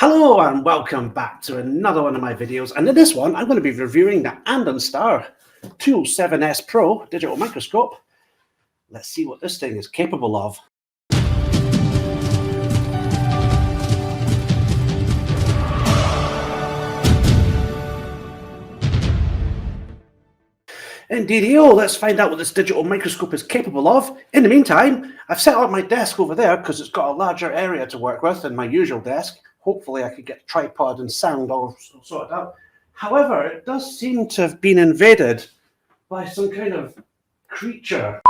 Hello and welcome back to another one of my videos, and in this one I'm going to be reviewing the Andonstar 207S Pro digital microscope. Let's see what this thing is capable of. Indeedio, let's find out what this digital microscope is capable of. In the meantime, I've set up my desk over there because it's got a larger area to work with than my usual desk. Hopefully I could get tripod and sound all sorted out. However, it does seem to have been invaded by some kind of creature.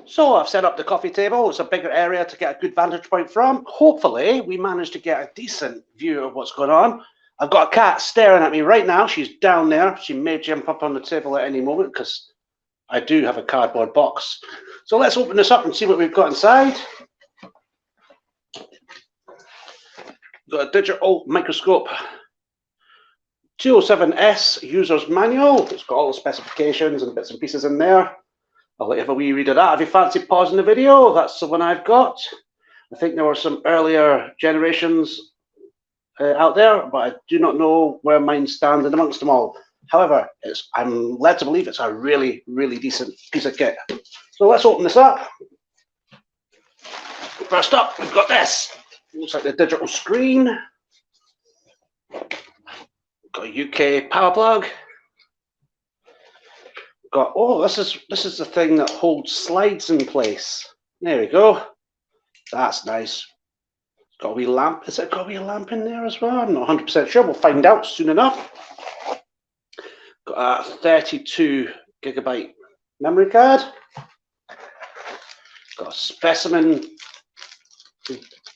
So I've set up the coffee table. It's a bigger area to get a good vantage point from. Hopefully we managed to get a decent view of what's going on. I've got a cat staring at me right now. She's down there. She may jump up on the table at any moment because I do have a cardboard box. So let's open this up and see what we've got inside. We've got a digital microscope 207S user's manual. It's got all the specifications and bits and pieces in there. I'll let you have a wee read of that. If you fancy pausing the video, that's the one I've got. I think there were some earlier generations out there, but I do not know where mine stands in amongst them all. However, I'm led to believe it's a really, really decent piece of kit. So let's open this up. First up, we've got this. Looks like the digital screen. Got a UK power plug. Got, oh, this is the thing that holds slides in place. There we go. That's nice. Got a wee lamp. Is it got a wee lamp in there as well? I'm not 100% sure. We'll find out soon enough. Got a 32 gigabyte memory card. Got a specimen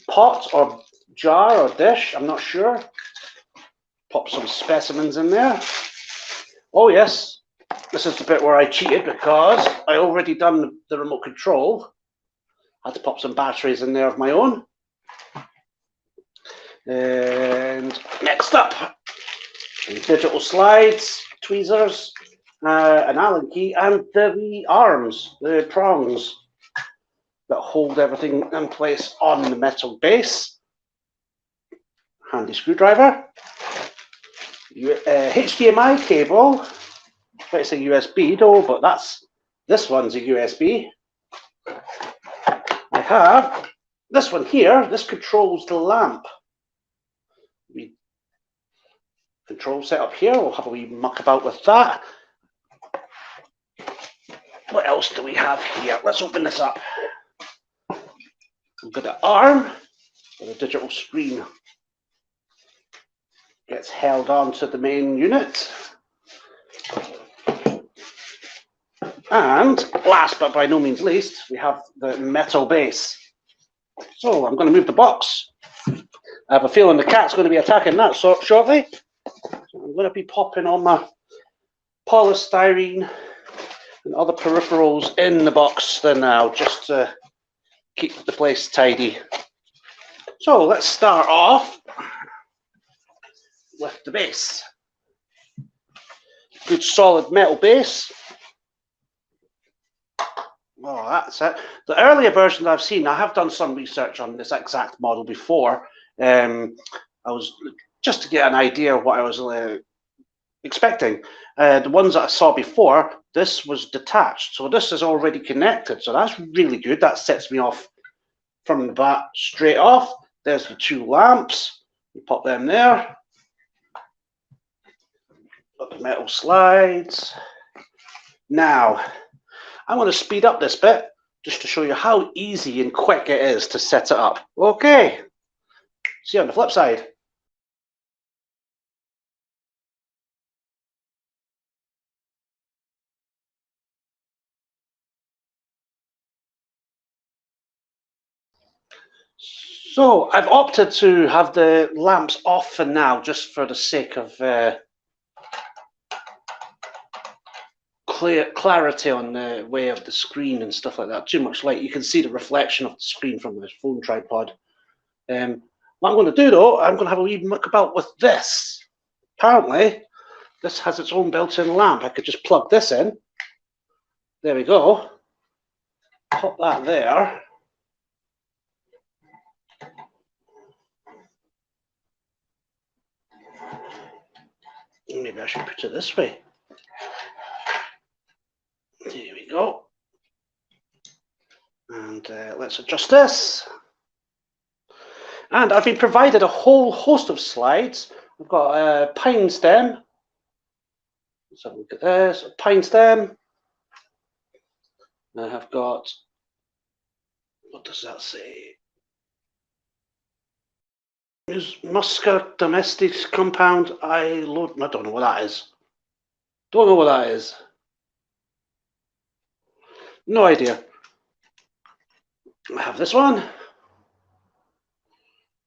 pot or jar or dish. I'm not sure. Pop some specimens in there. Oh yes. This is the bit where I cheated because I already done the remote control. I had to pop some batteries in there of my own. And next up, digital slides, tweezers, an Allen key, and the arms, the prongs that hold everything in place on the metal base. Handy screwdriver. HDMI cable. It's a USB though, but this one's a USB. I have this one here. This controls the lamp. Control set up here. We'll have a wee muck about with that. What else do we have here? Let's open this up. We've got an arm with a digital screen. Gets held on to the main unit. And last but by no means least, we have the metal base. So I'm going to move the box. I have a feeling the cat's going to be attacking that shortly. So I'm going to be popping all my polystyrene and other peripherals in the box there now, just to keep the place tidy. So let's start off with the base. Good solid metal base. Oh, that's it. The earlier versions I've seen, I have done some research on this exact model before. I was just to get an idea of what I was expecting. The ones that I saw before, this was detached, so this is already connected. So that's really good. That sets me off from the bat straight off. There's the two lamps. You pop them there. Got the metal slides. Now, I'm going to speed up this bit just to show you how easy and quick it is to set it up. Okay, see you on the flip side. So I've opted to have the lamps off for now, just for the sake of clarity on the way of the screen and stuff like that. Too much light, you can see the reflection of the screen from the phone tripod. What I'm going to do though, I'm going to have a wee muck about with this. Apparently this has its own built-in lamp. I could just plug this in. There we go. pop that there. Maybe I should put it this way. There we go. And let's adjust this. And I've been provided a whole host of slides. I've got a pine stem. Let's have a look at this. A pine stem. I have got, what does that say? Is Musca domestic compound? I don't know what that is. Don't know what that is. No idea. I have this one,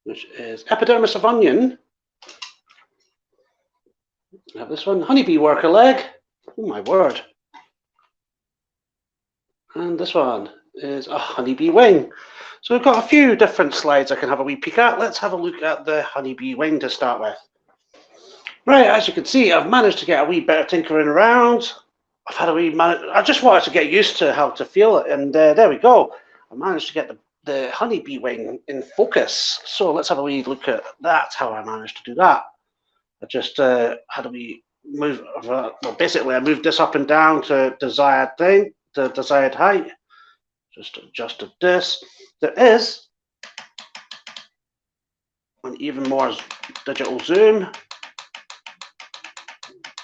which is epidermis of onion. I have this one, honeybee worker leg. Oh my word. And this one is a honeybee wing. So we've got a few different slides I can have a wee peek at. Let's have a look at the honeybee wing to start with. Right, as you can see, I've managed to get a wee bit of tinkering around. I've had a wee I just wanted to get used to how to feel it, and there we go. I managed to get the honeybee wing in focus. So let's have a wee look at that, how I managed to do that. I just had a wee move, well, basically I moved this up and down to desired thing, the desired height. Just adjusted this. There is an even more digital zoom.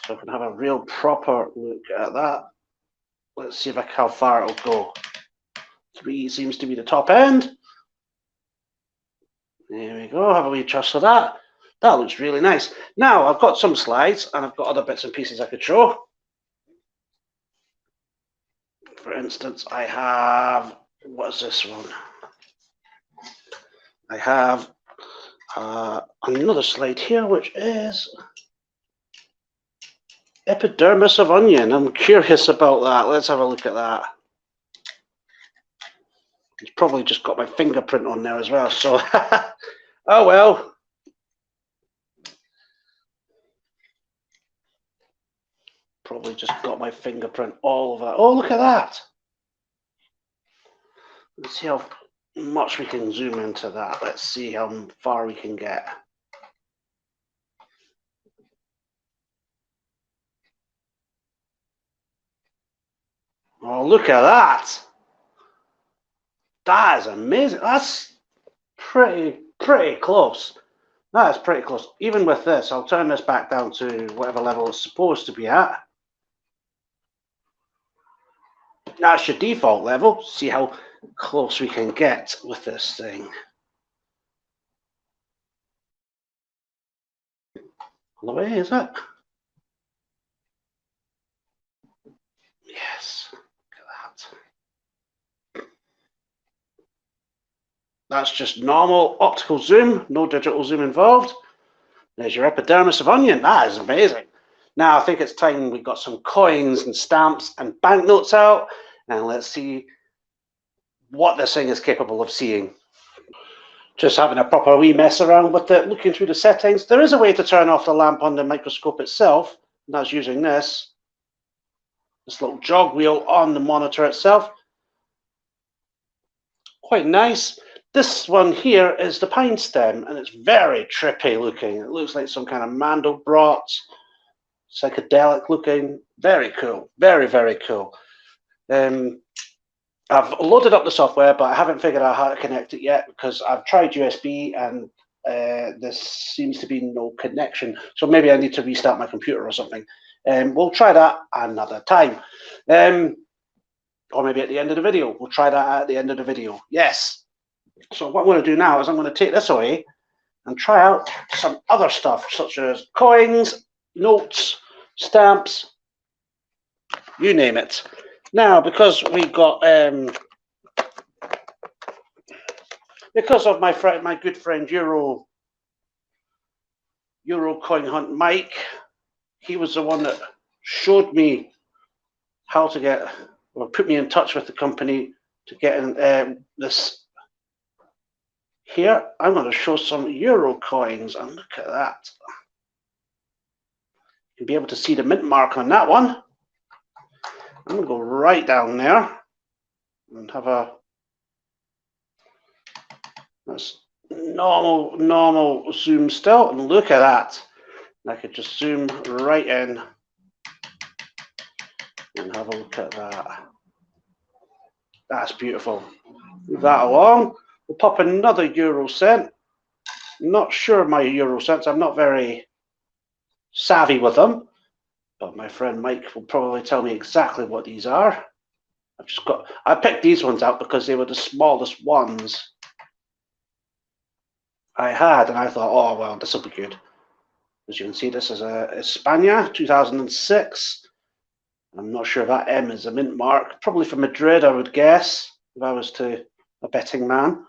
So I can have a real proper look at that. Let's see how far it'll go. 3 seems to be the top end. There we go, have a wee adjust of that. That looks really nice. Now I've got some slides and I've got other bits and pieces I could show. For instance, I have, what is this one? I have another slide here, which is epidermis of onion. I'm curious about that. Let's have a look at that. It's probably just got my fingerprint on there as well. So, oh well. Probably just got my fingerprint all over. Oh, look at that. Let's see how much we can zoom into that. Let's see how far we can get. Oh, look at that. That is amazing. That's pretty close. That is pretty close. Even with this, I'll turn this back down to whatever level it's supposed to be at. That's your default level. See how close we can get with this thing. On the way, is it? Yes. Look at that. That's just normal optical zoom, no digital zoom involved. There's your epidermis of onion. That is amazing. Now I think it's time we got some coins and stamps and banknotes out, and let's see what this thing is capable of seeing. Just having a proper wee mess around with it, looking through the settings. There is a way to turn off the lamp on the microscope itself, and that's using this little jog wheel on the monitor itself. Quite nice. This one here is the pine stem, and it's very trippy looking. It looks like some kind of Mandelbrot, psychedelic looking. Very cool. Very, very cool. I've loaded up the software, but I haven't figured out how to connect it yet because I've tried USB and this seems to be no connection. So maybe I need to restart my computer or something. We'll try that another time. Or maybe at the end of the video. We'll try that at the end of the video. Yes. So what I'm going to do now is I'm going to take this away and try out some other stuff, such as coins, notes, stamps, you name it. Now, because we got, because of my good friend Euro Coin Hunt Mike, he was the one that showed me how to get, or put me in touch with the company to get in, this. Here, I'm going to show some Euro coins, and look at that. You'll be able to see the mint mark on that one. I'm going to go right down there. and have a that's normal zoom still, and look at that. I could just zoom right in and have a look at that. That's beautiful. Move that along. We'll pop another euro cent. Not sure my euro cents. I'm not very savvy with them, but my friend Mike will probably tell me exactly what these are. I picked these ones out because they were the smallest ones I had, and I thought, oh well, this will be good. As you can see, this is a España 2006. I'm not sure if that M is a mint mark. Probably from Madrid, I would guess, if I was a betting man.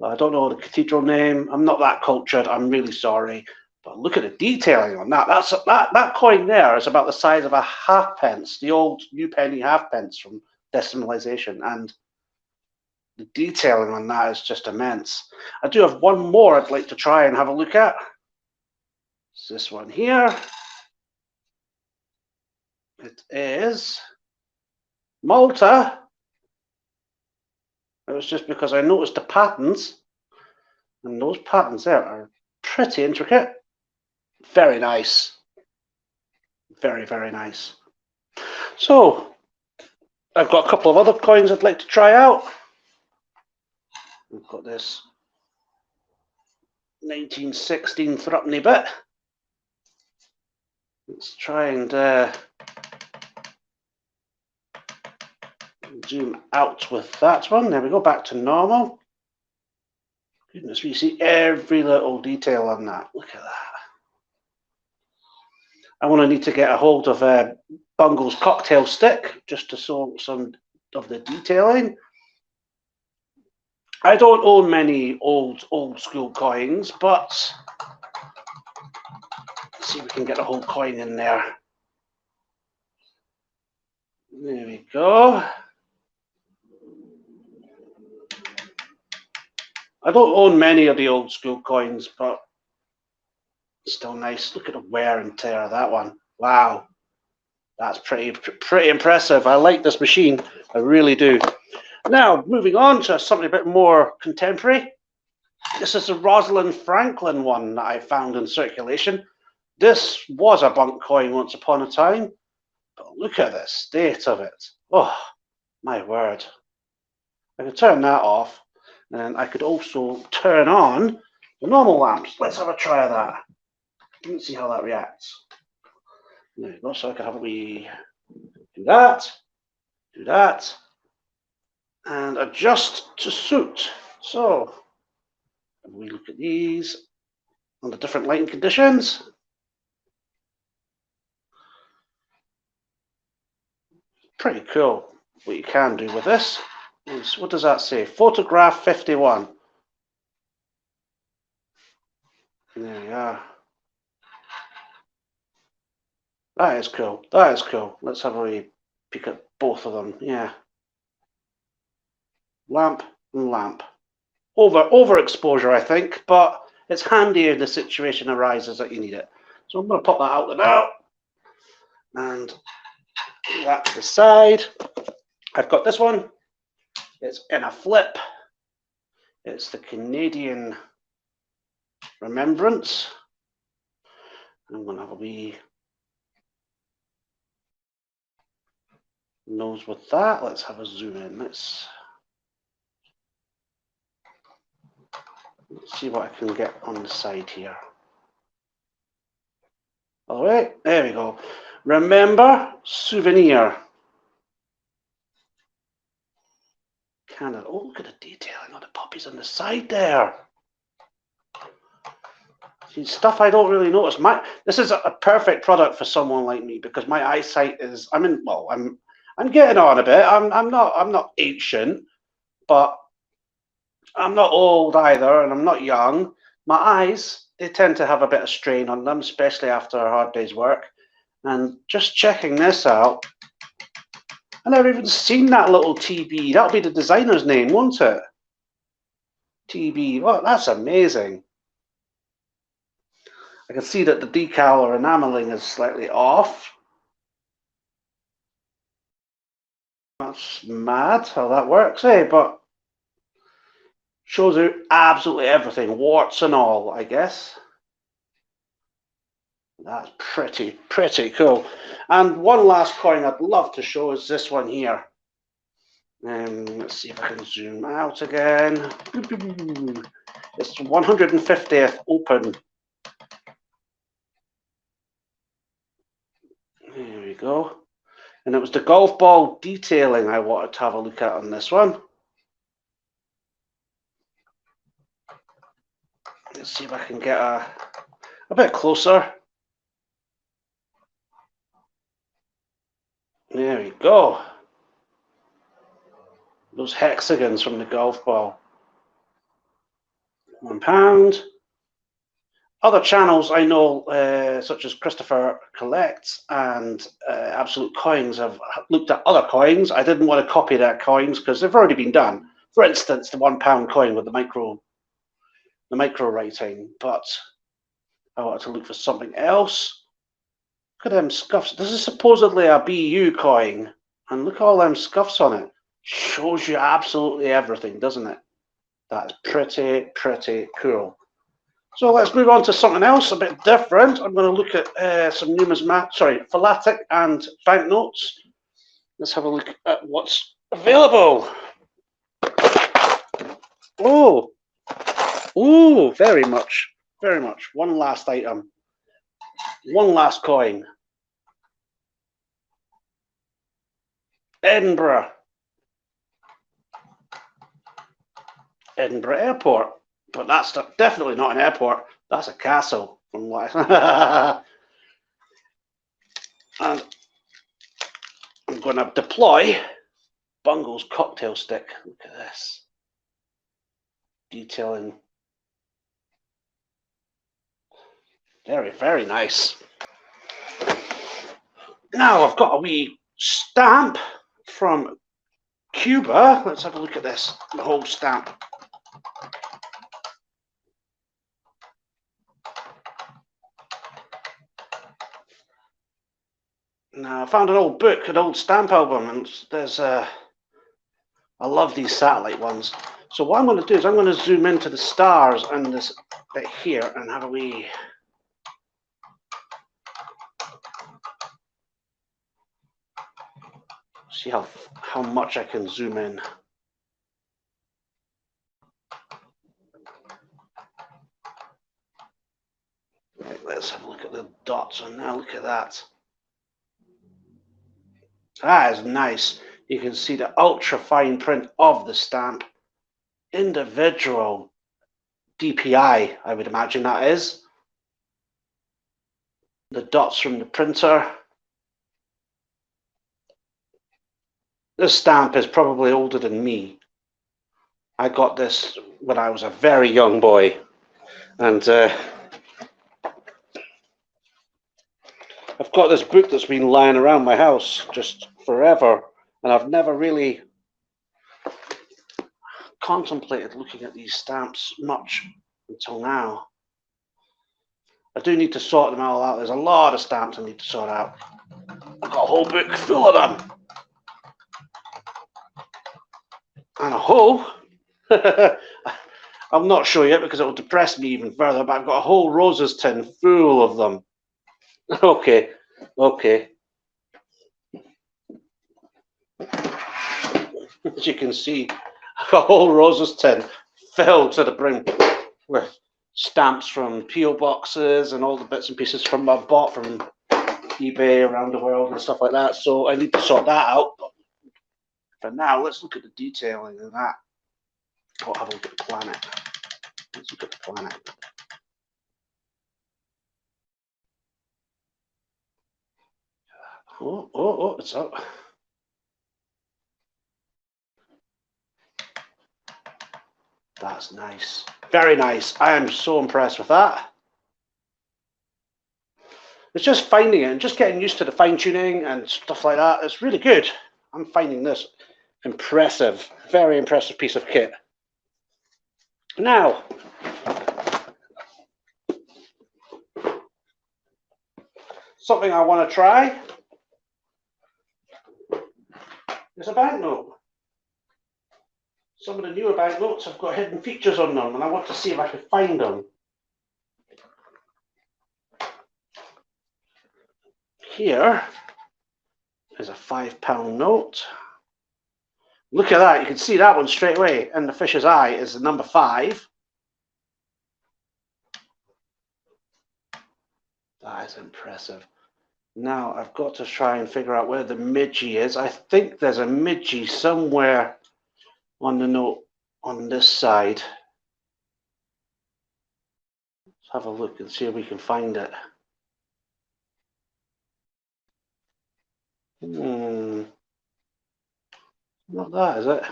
I don't know the cathedral name. I'm not that cultured. I'm really sorry. But look at the detailing on that. That coin there is about the size of a halfpence, the old new penny halfpence from decimalisation. And the detailing on that is just immense. I do have one more I'd like to try and have a look at. It's this one here. It is Malta. It was just because I noticed the patterns, and those patterns there are pretty intricate. Very nice. Very, very nice. So, I've got a couple of other coins I'd like to try out. We've got this 1916 threepenny bit. Let's try and zoom out with that one. There we go, back to normal. Goodness, we see every little detail on that. Look at that. I'm going to need to get a hold of Bungle's cocktail stick just to show some of the detailing. I don't own many old school coins, but let's see if we can get a whole coin in there. There we go. I don't own many of the old school coins, but still nice. Look at the wear and tear of that one. Wow, that's pretty impressive. I like this machine. I really do. Now, moving on to something a bit more contemporary. This is the Rosalind Franklin one that I found in circulation. This was a bunk coin once upon a time, but look at the state of it. Oh, my word. I could turn that off, and I could also turn on the normal lamps. Let's have a try of that. Let's see how that reacts. There you go, so I can have a wee do that, and adjust to suit. So, if we look at these on the different lighting conditions, pretty cool what you can do with this. What does that say? Photograph 51. There you are. That is cool. That is cool. Let's have a wee peek at both of them. Yeah. Lamp and lamp. Overexposure, I think, but it's handy if the situation arises that you need it. So I'm going to pop that out there now. And that to the side. I've got this one. It's in a flip. It's the Canadian Remembrance. I'm going to have a wee nose with that. Let's have a zoom in. Let's see what I can get on the side here. All right, there we go. Remember, souvenir. Canada. Oh, look at the detailing on the puppies on the side there. See, stuff I don't really notice. This is a perfect product for someone like me because my eyesight is. I'm getting on a bit. I'm not ancient, but I'm not old either, and I'm not young. My eyes, they tend to have a bit of strain on them, especially after a hard day's work. And just checking this out, I never even seen that little TB. That'll be the designer's name, won't it? TB. Well, that's amazing. I can see that the decal or enameling is slightly off. That's mad how that works, eh? But shows you absolutely everything, warts and all, I guess. That's pretty cool. And one last coin I'd love to show is this one here. Let's see if I can zoom out again. It's 150th Open. There we go. And it was the golf ball detailing I wanted to have a look at on this one. Let's see if I can get a bit closer. There we go. Those hexagons from the golf ball. £1. Other channels I know, such as Christopher Collects and Absolute Coins, have looked at other coins. I didn't want to copy their coins because they've already been done. For instance, the £1 coin with the micro writing, but I wanted to look for something else. Look at them scuffs. This is supposedly a BU coin, and look at all them scuffs on it. Shows you absolutely everything, doesn't it? That's pretty cool. So let's move on to something else a bit different. I'm going to look at some philatelic and banknotes. Let's have a look at what's available. Oh, very much. One last item. One last coin. Edinburgh Airport. But that's definitely not an airport. That's a castle. From what and I'm going to deploy Bungle's cocktail stick. Look at this. Detailing. Very nice. Now I've got a wee stamp from Cuba. Let's have a look at this. The whole stamp. Now I found an old book, an old stamp album, and there's I love these satellite ones. So what I'm going to do is I'm going to zoom into the stars and this bit here and have a wee. See how much I can zoom in. Right, let's have a look at the dots and now look at that. That is nice. You can see the ultra fine print of the stamp. Individual DPI, I would imagine that is. The dots from the printer. This stamp is probably older than me. I got this when I was a very young boy. And I've got this book that's been lying around my house just forever. And I've never really contemplated looking at these stamps much until now. I do need to sort them all out. There's a lot of stamps I need to sort out. I've got a whole book full of them. And a whole, I'm not sure yet because it will depress me even further, but I've got a whole roses tin full of them. Okay. As you can see, I've got a whole roses tin filled to the brim with stamps from P.O. boxes and all the bits and pieces from I bought from eBay around the world and stuff like that. So I need to sort that out. But for now, let's look at the detailing of that. I'll have a look at the planet. Let's look at the planet. Oh, it's up. That's nice. Very nice. I am so impressed with that. It's just finding it and just getting used to the fine tuning and stuff like that. It's really good. I'm finding this impressive, very impressive piece of kit. Now, something I want to try. It's a banknote. Some of the newer banknotes have got hidden features on them, and I want to see if I can find them. Here is a £5 note. Look at that, you can see that one straight away. In the fish's eye is the number 5. That is impressive. Now I've got to try and figure out where the midgie is. I think there's a midgie somewhere on the note on this side. Let's have a look and see if we can find it. Not that, is it?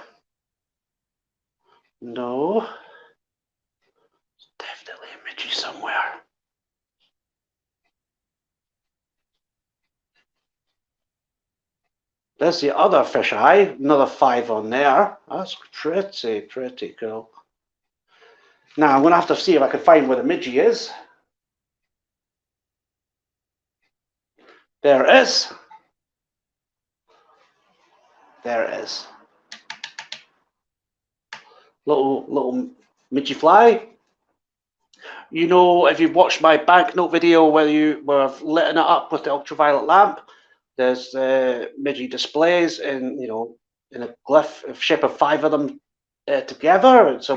No. It's definitely a midgie somewhere. There's the other fish eye, another 5 on there. That's pretty cool. Now I'm going to have to see if I can find where the midgie is. There it is. There it is. Little midgie fly. You know, if you've watched my banknote video where you were lighting it up with the ultraviolet lamp, there's midgie displays in, you know, in a glyph of shape of 5 of them together. It's a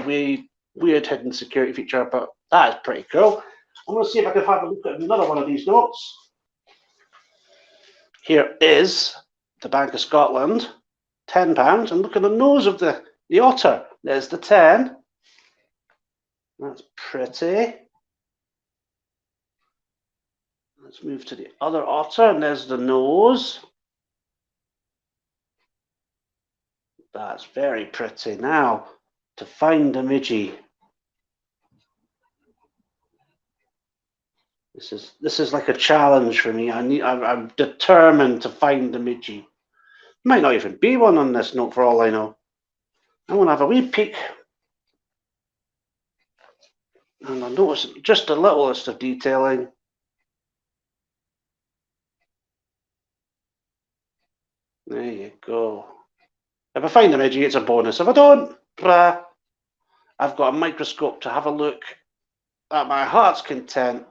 weird hidden security feature, but that is pretty cool. I'm going to see if I can have a look at another one of these notes. Here is the Bank of Scotland, £10, and look at the nose of the otter. There's the 10. That's pretty. Let's move to the other otter, and there's the nose. That's very pretty. Now, to find the midgie. This is like a challenge for me. I'm determined to find the midgie. Might not even be one on this note for all I know. I'm going to have a wee peek. And I'll notice just a little list of detailing. There you go. If I find the midgie, it's a bonus. If I don't, I've got a microscope to have a look at my heart's content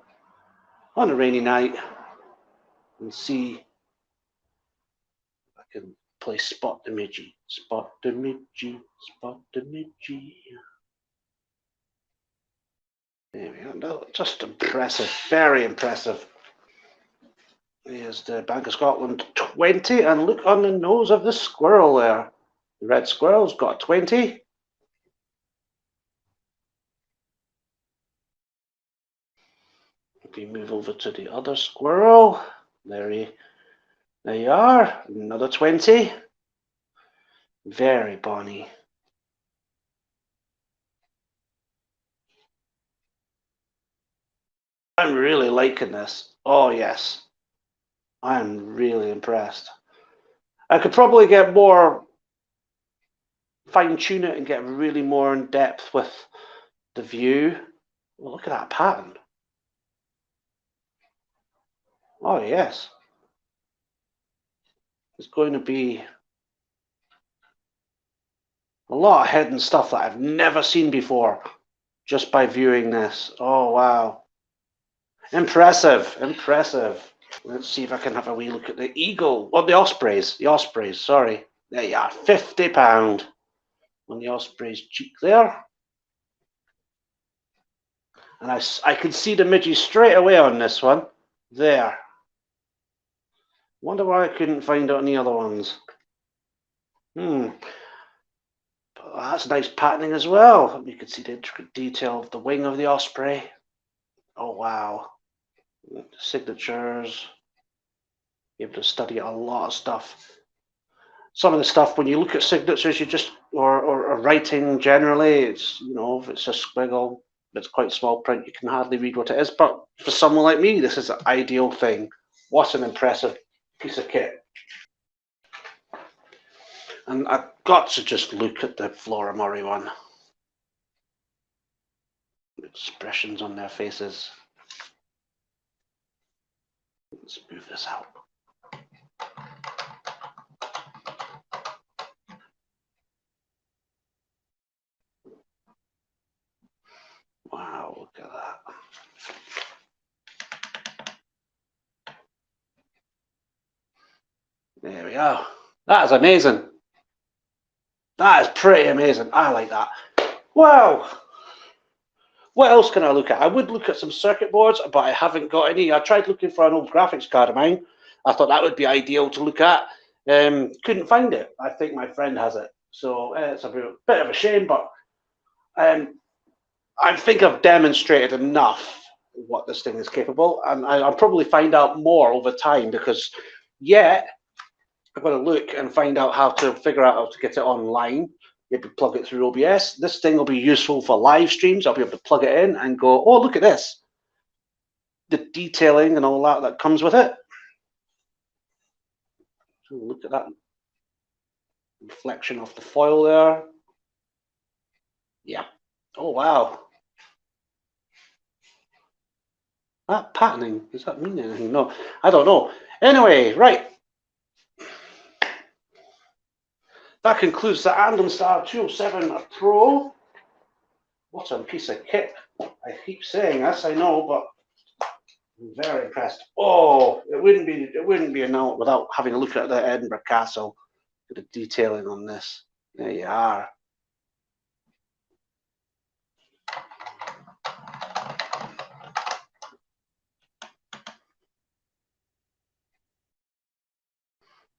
on a rainy night and see if I can play Spot the Midgie. Spot the midgie, spot the midgie. There we go. Just impressive, very impressive. Here's the Bank of Scotland 20, and look on the nose of the squirrel there. The red squirrel's got 20. We move over to the other squirrel. There you are, another 20. Very bonny. I'm really liking this. Oh yes, I'm really impressed. I could probably get more, fine tune it and get really more in depth with the view. Well, look at that pattern. Oh yes, it's going to be a lot of hidden stuff that I've never seen before just by viewing this. Oh wow, impressive, impressive. Let's see if I can have a wee look at the eagle, or the ospreys, sorry. There you are, £50 on the osprey's cheek there. And I can see the midgie straight away on this one. There. Wonder why I couldn't find it on the other ones. But that's nice patterning as well. You can see the intricate detail of the wing of the osprey. Oh wow. Signatures. You're able to study a lot of stuff. Some of the stuff, when you look at signatures, you just, or writing generally, it's, you know, if it's a squiggle, it's quite small print, you can hardly read what it is. But for someone like me, this is an ideal thing. What an impressive piece of kit. And I've got to just look at the Flora Murray one. Expressions on their faces. Let's move this out. There we go. That is amazing. That is pretty amazing. I like that. Wow. What else can I look at? I would look at some circuit boards, but I haven't got any. I tried looking for an old graphics card of mine. I thought that would be ideal to look at. Couldn't find it. I think my friend has it. So it's a bit of a shame, but I think I've demonstrated enough what this thing is capable, and I'll probably find out more over time, because yet I'm going to look and find out how to figure out how to get it online. Maybe plug it through OBS. This thing will be useful for live streams. I'll be able to plug it in and go, oh, look at this. The detailing and all that comes with it. So look at that reflection of the foil there. Yeah. Oh, wow. That patterning, does that mean anything? No, I don't know. Anyway, right. That concludes the Andonstar 207 Pro. What a piece of kit. I keep saying this, I know, but I'm very impressed. Oh, it wouldn't be a note without having a look at the Edinburgh Castle. Look at the detailing on this. There you are.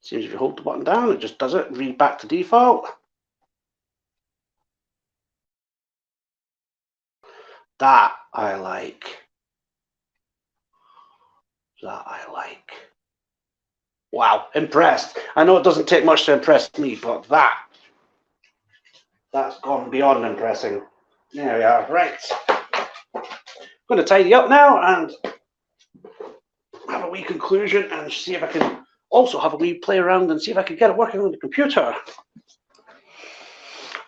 Seems if you hold the button down, it just does it. Read back to default. That I like. That I like. Wow, impressed. I know it doesn't take much to impress me, but that's gone beyond impressing. There we are. Right. I'm going to tidy up now and have a wee conclusion and see if I can also have a wee play around and see if I can get it working on the computer.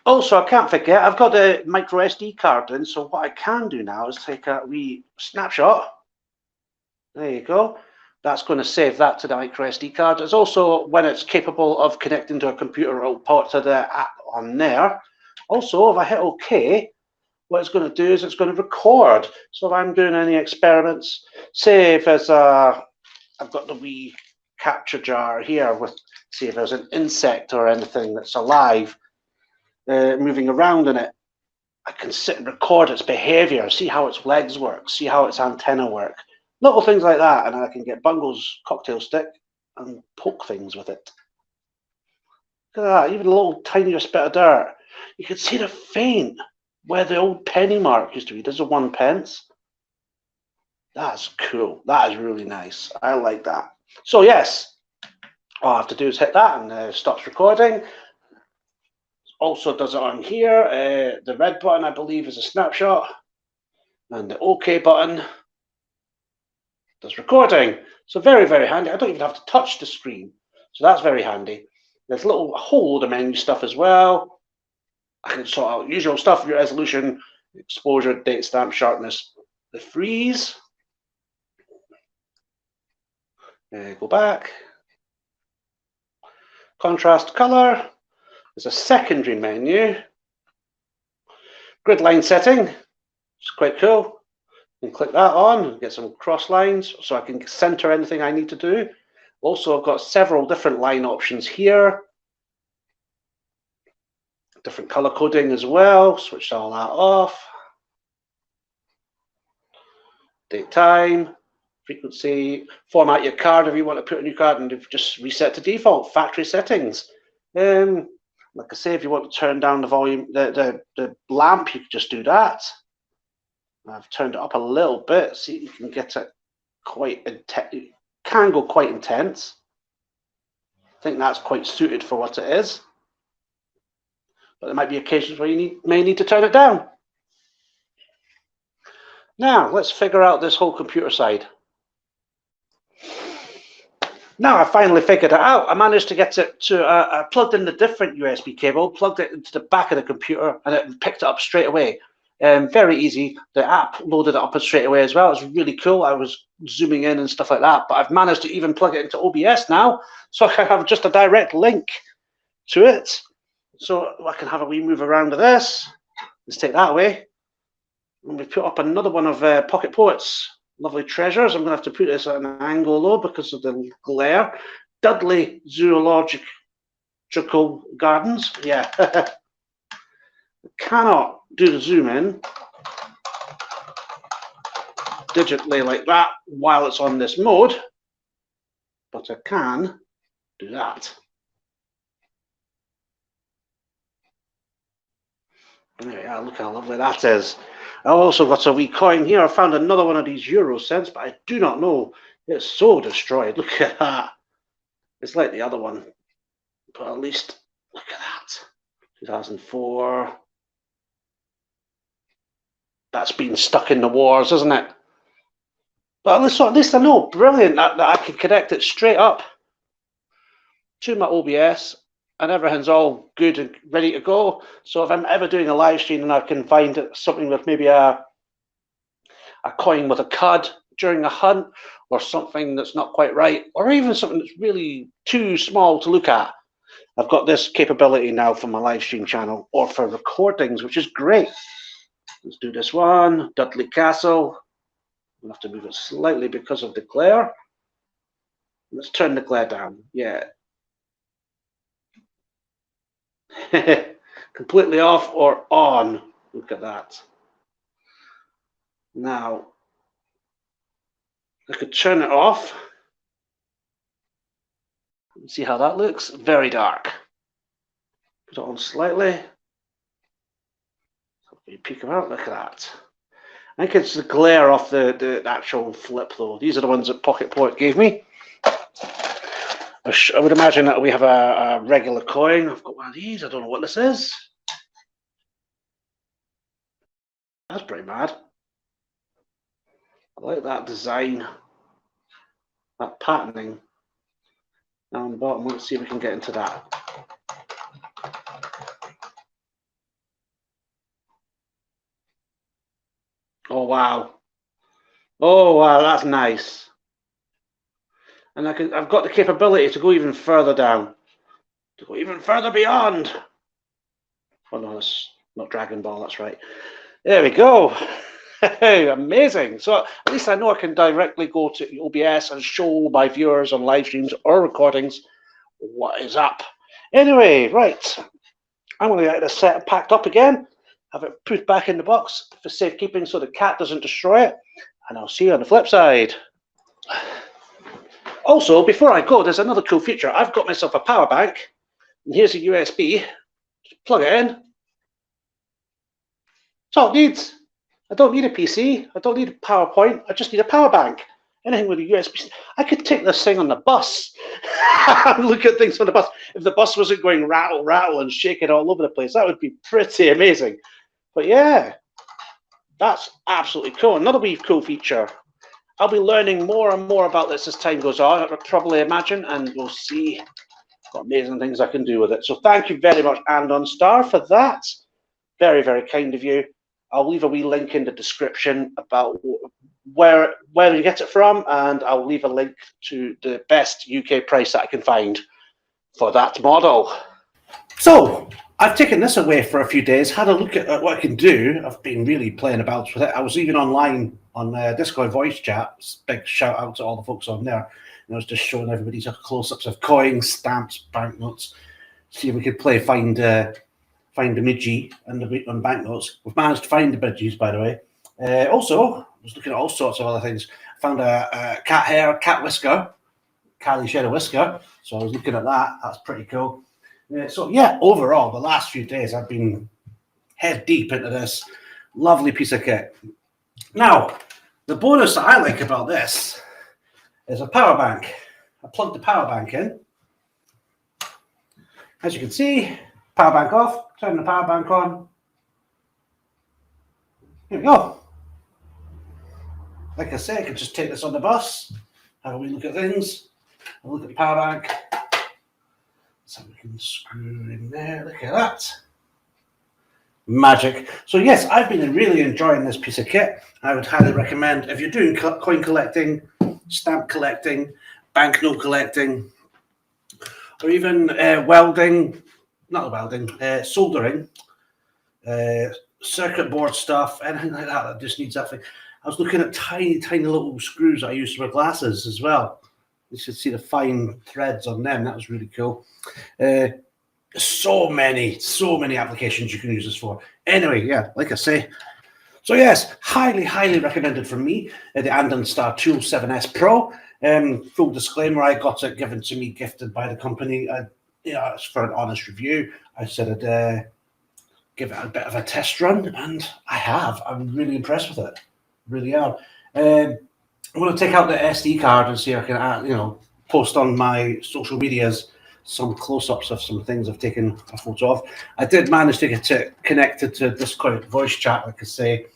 Also, I can't forget, I've got a micro SD card in, so what I can do now is take a wee snapshot. There you go. That's going to save that to the micro SD card. It's also, when it's capable of connecting to a computer, it'll port to the app on there. Also, if I hit OK, what it's going to do is it's going to record. So if I'm doing any experiments, say if there's a, I've got the wee capture jar here with, see if there's an insect or anything that's alive, moving around in it, I can sit and record its behavior, see how its legs work, see how its antenna work, little things like that, and I can get Bungle's cocktail stick and poke things with it. Look at that, even a little tiniest bit of dirt. You can see the faint where the old penny mark used to be. There's a 1 pence. That's cool. That is really nice. I like that. So yes, all I have to do is hit that and it stops recording. Also does it on here. The red button, I believe, is a snapshot. And the OK button does recording. So very, very handy. I don't even have to touch the screen. So that's very handy. There's a little whole load of menu stuff as well. I can sort out usual stuff, your resolution, exposure, date stamp, sharpness, the freeze. Go back. Contrast color. There's a secondary menu. Grid line setting. It's quite cool. You can click that on and get some cross lines so I can center anything I need to do. Also, I've got several different line options here. Different color coding as well. Switch all that off. Date, time, frequency, format your card if you want to put a new card, and just reset to default, factory settings. Like I say, if you want to turn down the volume, the lamp, you can just do that. I've turned it up a little bit, so you can get it quite intense. It can go quite intense. I think that's quite suited for what it is. But there might be occasions where you may need to turn it down. Now, let's figure out this whole computer side. Now I finally figured it out. I managed to get it to, I plugged in the different USB cable, plugged it into the back of the computer, and it picked it up straight away. Very easy. The app loaded it up straight away as well. It was really cool. I was zooming in and stuff like that, but I've managed to even plug it into OBS now, so I have just a direct link to it. So I can have a wee move around with this. Let's take that away. And we put up another one of Pocket Poets, Lovely Treasures. I'm going to have to put this at an angle though because of the glare. Dudley Zoological Gardens. Yeah. Cannot do the zoom in digitally like that while it's on this mode, but I can do that. There we are, look how lovely that is. I also got a wee coin here. I found another one of these Euro cents, but I do not know. It's so destroyed. Look at that. It's like the other one, but at least look at that. 2004. That's been stuck in the wars, isn't it? But at least I know, brilliant, that I can connect it straight up to my OBS and everything's all good and ready to go. So if I'm ever doing a live stream and I can find something with maybe a coin with a cud during a hunt or something that's not quite right, or even something that's really too small to look at, I've got this capability now for my live stream channel or for recordings, which is great. Let's do this one, Dudley Castle. I'll have to move it slightly because of the glare. Let's turn the glare down. Yeah. Completely off or on. Look at that. Now, I could turn it off. See how that looks? Very dark. Put it on slightly. You peek them out, look at that. I think it's the glare off the actual flip though. These are the ones that Pocket Poet gave me. I would imagine that we have a regular coin. I've got one of these. I don't know what this is. That's pretty mad. I like that design, that patterning. Down the bottom, let's see if we can get into that. Oh wow. Oh wow, that's nice. And I've got the capability to go even further down, to go even further beyond. Oh no, that's not Dragon Ball, that's right. There we go. Amazing. So at least I know I can directly go to OBS and show my viewers on live streams or recordings what is up. Anyway, right. I'm going to get this set packed up again, have it put back in the box for safekeeping so the cat doesn't destroy it. And I'll see you on the flip side. Also, before I go, there's another cool feature. I've got myself a power bank, and here's a USB. Just plug it in. That's all it needs. I don't need a PC. I don't need a PowerPoint. I just need a power bank. Anything with a USB. I could take this thing on the bus and look at things on the bus. If the bus wasn't going rattle, rattle, and shaking all over the place, that would be pretty amazing. But yeah, that's absolutely cool. Another wee cool feature. I'll be learning more and more about this as time goes on, I would probably imagine, and we'll see what amazing things I can do with it. So thank you very much, Andon Star, for that. Very, very kind of you. I'll leave a wee link in the description about where you get it from, and I'll leave a link to the best UK price that I can find for that model. So I've taken this away for a few days, had a look at what I can do. I've been really playing about with it. I was even online on Discord voice chat. Big shout out to all the folks on there. And I was just showing everybody close-ups of coins, stamps, banknotes. See if we could play find the midgie and the banknotes. We've managed to find the midgies, by the way. Also, I was looking at all sorts of other things. I found a cat hair, cat whisker, Kylie shed a whisker. So I was looking at that. That's pretty cool. So yeah, overall, the last few days I've been head deep into this lovely piece of kit. Now, the bonus that I like about this is a power bank. I plugged the power bank in. As you can see, power bank off, turn the power bank on. Here we go. Like I say, I could just take this on the bus, have a wee look at things, have a look at the power bank. So we can screw in there, look at that. Magic. So yes, I've been really enjoying this piece of kit. I would highly recommend if you're doing coin collecting, stamp collecting, banknote collecting, or even soldering, circuit board stuff, anything like that that just needs that thing. I was looking at tiny, tiny little screws that I use for my glasses as well. You should see the fine threads on them. That was really cool. So many applications you can use this for. Anyway, yeah, like I say. So yes, highly, highly recommended from me, the Andon Star Tool 7S Pro. Full disclaimer, I got it given to me, gifted by the company. It's for an honest review. I said I'd give it a bit of a test run, and I have. I'm really impressed with it. Really am. I'm going to take out the SD card and see if I can, post on my social medias some close-ups of some things I've taken a photo of. I did manage to get it connected to Discord voice chat, like I say,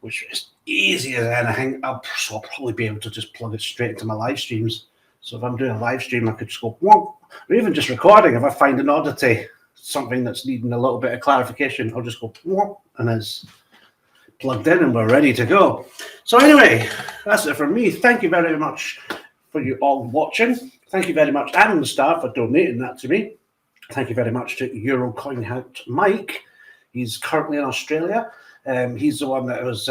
which is easy as anything. I'll probably be able to just plug it straight into my live streams. So if I'm doing a live stream, I could just go, whoa, or even just recording. If I find an oddity, something that's needing a little bit of clarification, I'll just go, whoa, and it's plugged in and we're ready to go. So anyway, that's it from me. Thank you very much for you all watching. Thank you very much, Andon Star, for donating that to me. Thank you very much to Eurocoinhout Mike. He's currently in Australia. He's the one that was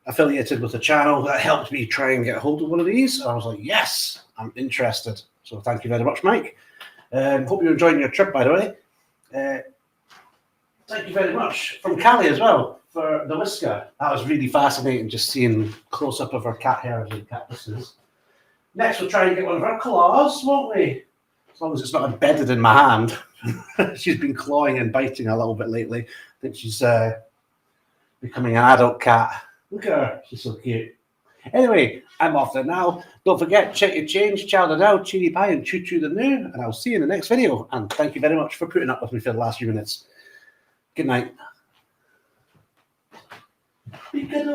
affiliated with the channel that helped me try and get a hold of one of these. I was like, yes, I'm interested. So thank you very much, Mike. Hope you're enjoying your trip, by the way. Thank you very much from Callie as well for the whisker. That was really fascinating, just seeing close-up of her cat hairs and cat whiskers. Next, we'll try and get one of her claws, won't we? As long as it's not embedded in my hand. She's been clawing and biting a little bit lately. I think she's becoming an adult cat. Look at her. She's so cute. Anyway, I'm off there now. Don't forget, check your change, chow the now, cheery pie, and choo choo the new. And I'll see you in the next video. And thank you very much for putting up with me for the last few minutes. Good night. Be good.